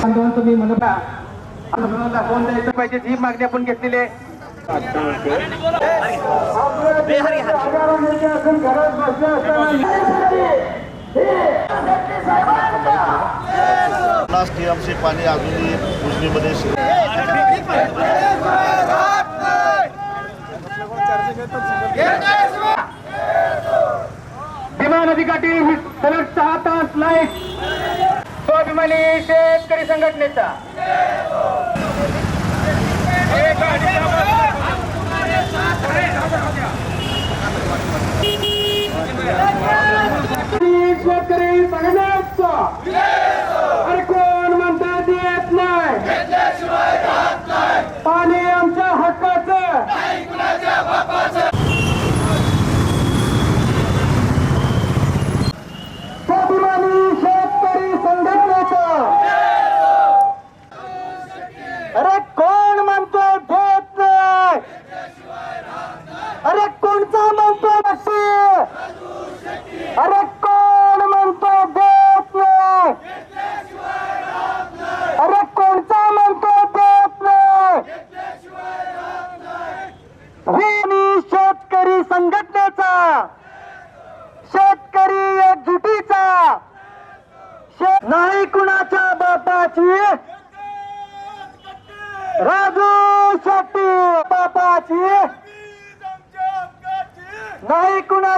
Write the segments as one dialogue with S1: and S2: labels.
S1: तुम्ही म्हणता आंदोलनाला कोण द्यायचं पाहिजे ही मागणी आपण घेतलेली आहे.
S2: टीएमसी पाणी अजूनही उजनीमध्ये
S1: विमान अधिकारी सलग 6 तास लाईट स्वाभिमानी शेतकरी संघटनेचा शेतकरी संघटनेचा अरे कोण म्हणतात येत नाही पाणी आमच्या हक्काचं स्वाभिमानी शेतकरी संघटनेचा अरे कोण म्हणतो देत नाही अरे कोणचा म्हणतो नक्की अरे कोण म्हणतो देत नाही अरे कोणचा म्हणतो देत नाही शेतकरी संघटनेचा शेतकरी एकजुटीचा नाही कुणाच्या बापाची राजू शेट्टी बापाची नाही कुणा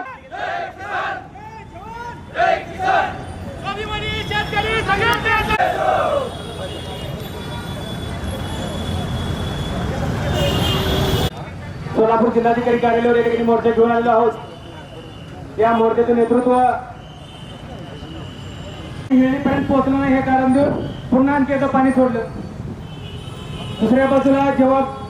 S1: सोलापूर जिल्हाधिकारी कार्यालयावर या ठिकाणी मोर्चा घेऊन आलेलो आहोत. या मोर्चाचे नेतृत्व वेळेपर्यंत पोहोचलं नाही हे कारण देऊन पुन्हा आणखी एकदा पाणी सोडलं. दुसऱ्या बाजूला जेव्हा